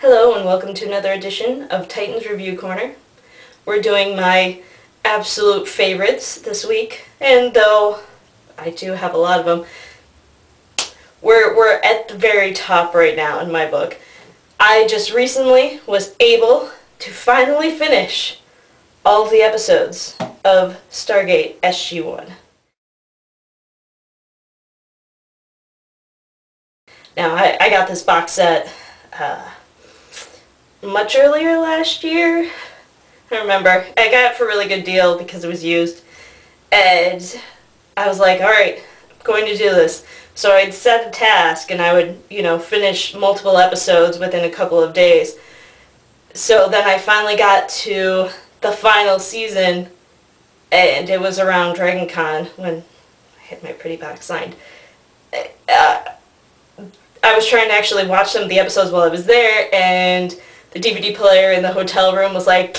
Hello and welcome to another edition of Titans Review Corner. We're doing my absolute favorites this week, and though I do have a lot of them, we're at the very top right now in my book. I just recently was able to finally finish all of the episodes of Stargate SG-1. Now, I got this box set much earlier last year. I don't remember. I got it for a really good deal because it was used. And I was like, alright, I'm going to do this. So I'd set a task and I would, finish multiple episodes within a couple of days. So then I finally got to the final season, and it was around DragonCon when I had my pretty box signed. I was trying to actually watch some of the episodes while I was there, and the DVD player in the hotel room was like,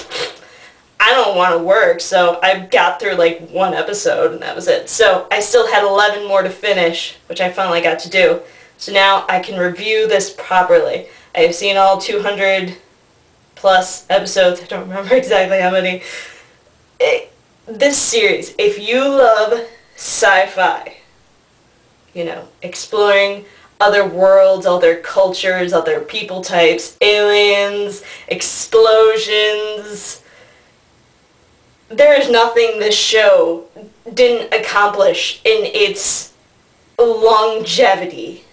I don't want to work, so I got through like one episode and that was it. So I still had 11 more to finish, which I finally got to do. So now I can review this properly. I have seen all 200 plus episodes. I don't remember exactly how many. This series, if you love sci-fi, exploring other worlds, other cultures, other people types, aliens, explosions. There is nothing this show didn't accomplish in its longevity.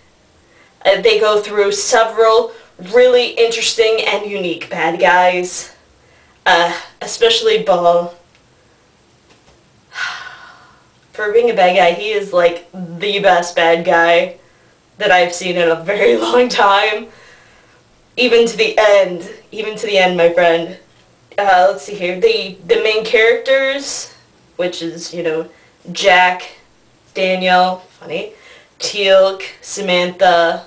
They go through several really interesting and unique bad guys, especially Ball. For being a bad guy, he is like the best bad guy that I've seen in a very long time. Even to the end, my friend. Let's see here. The main characters, which is, Jack, Daniel, funny, Teal'c, Samantha,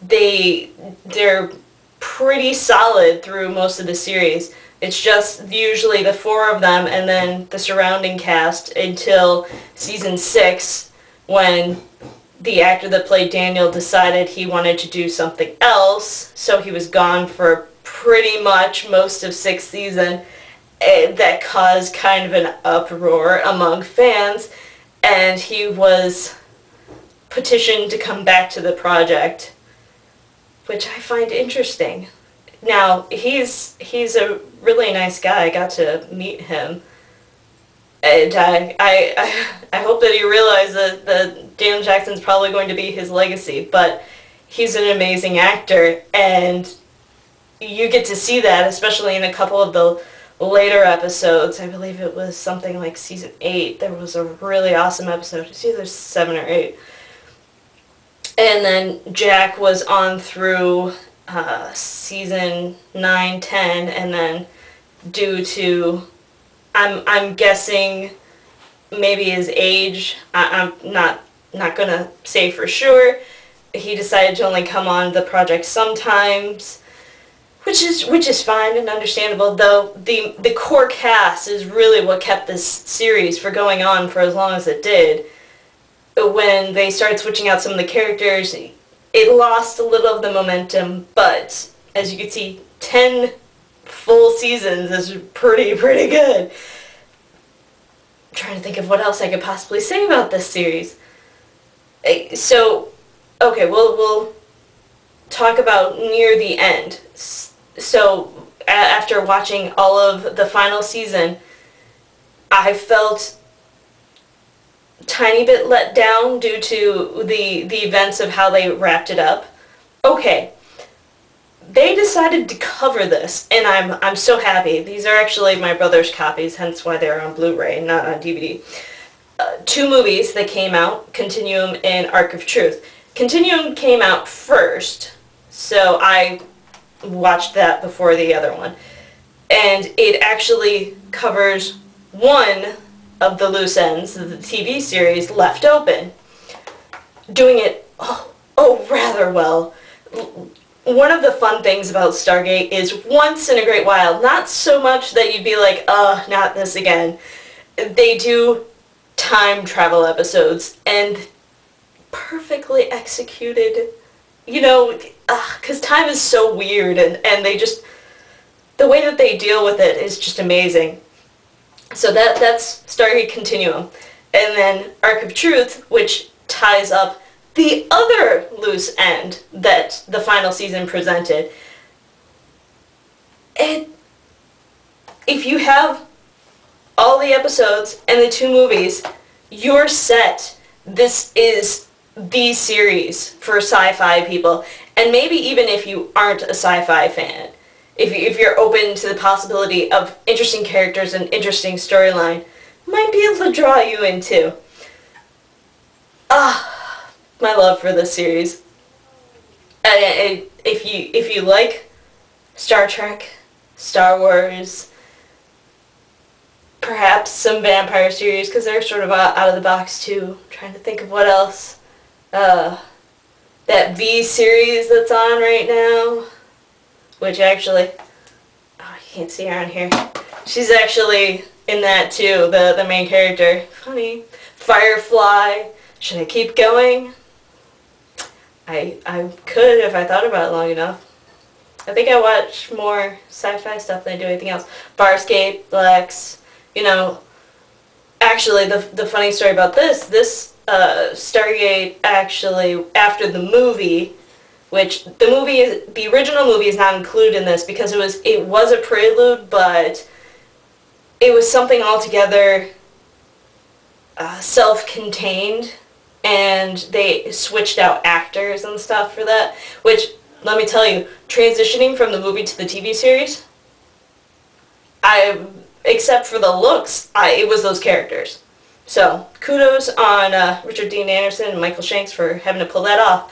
they're pretty solid through most of the series. It's just usually the four of them and then the surrounding cast until season 6, when the actor that played Daniel decided he wanted to do something else, so he was gone for pretty much most of 6th season. That caused kind of an uproar among fans, and he was petitioned to come back to the project, which I find interesting. Now, he's a really nice guy. I got to meet him. And I hope that he realizes that Daniel Jackson's probably going to be his legacy, but he's an amazing actor, and you get to see that, especially in a couple of the later episodes. I believe it was something like season 8. There was a really awesome episode. It's either 7 or 8. And then Jack was on through season 9, 10, and then due to, I'm guessing, maybe his age, I'm not gonna say for sure, he decided to only come on the project sometimes, which is fine and understandable, though the core cast is really what kept this series for going on for as long as it did. When they started switching out some of the characters, it lost a little of the momentum, but as you can see, 10 full seasons is pretty good. I'm trying to think of what else I could possibly say about this series. So, okay, we'll talk about near the end. So, after watching all of the final season, I felt a tiny bit let down due to the events of how they wrapped it up. Okay, they decided to cover this, and I'm so happy. These are actually my brother's copies, hence why they're on Blu-ray, not on DVD. 2 movies that came out, Continuum and Arc of Truth. Continuum came out first, so I watched that before the other one. And it actually covers one of the loose ends of the TV series left open, doing it rather well. One of the fun things about Stargate is once in a great while, not so much that you'd be like, not this again. They do time travel episodes, and perfectly executed you know, because time is so weird, and they just, the way that they deal with it is just amazing. So that's Stargate Continuum. And then Arc of Truth, which ties up the other loose end that the final season presented. And if you have all the episodes and the 2 movies, you're set. This is the series for sci-fi people. And maybe even if you aren't a sci-fi fan, if you're open to the possibility of interesting characters and interesting storyline, might be able to draw you in too. My love for this series. If you like Star Trek, Star Wars, perhaps some vampire series, because they're sort of out of the box too. I'm trying to think of what else. That V series that's on right now, which actually, oh, you can't see her on here. She's actually in that too, the main character. Funny. Firefly. Should I keep going? I could if I thought about it long enough. I think I watch more sci-fi stuff than I do anything else. Farscape, Lex, you know. Actually, the funny story about this Stargate actually, after the movie, which the original movie is not included in this because it was a prelude, but it was something altogether self-contained, and they switched out actors and stuff for that, which, let me tell you, transitioning from the movie to the TV series, except for the looks, it was those characters. So, kudos on Richard Dean Anderson and Michael Shanks for having to pull that off.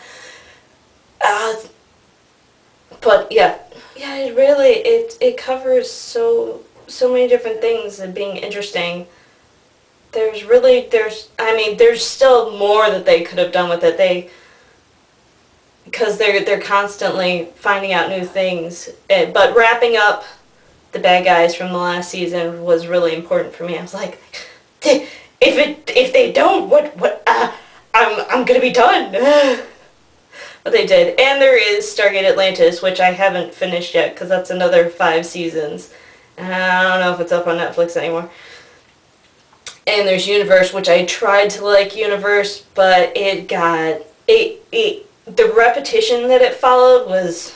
But yeah, it really, it covers so many different things and being interesting. There's still more that they could have done with it. Because they're constantly finding out new things. But wrapping up the bad guys from the last season was really important for me. I was like, if they don't, I'm gonna be done. But they did. And there is Stargate Atlantis, which I haven't finished yet because that's another 5 seasons. And I don't know if it's up on Netflix anymore. And there's Universe, which I tried to like Universe, but it got the repetition that it followed was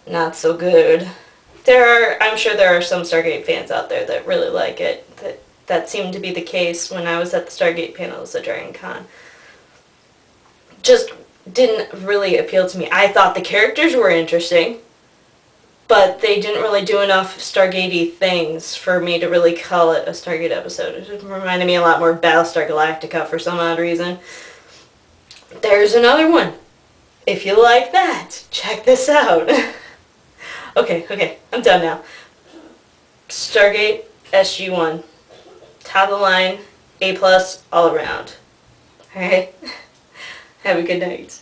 not so good. I'm sure there are some Stargate fans out there that really like it. That seemed to be the case when I was at the Stargate panels at Dragon Con. Just didn't really appeal to me. I thought the characters were interesting, but they didn't really do enough Stargate-y things for me to really call it a Stargate episode. It reminded me a lot more of Battlestar Galactica for some odd reason. There's another one. If you like that, check this out. Okay, I'm done now. Stargate SG-1. Top of the line, A+, all around. Alright? Have a good night.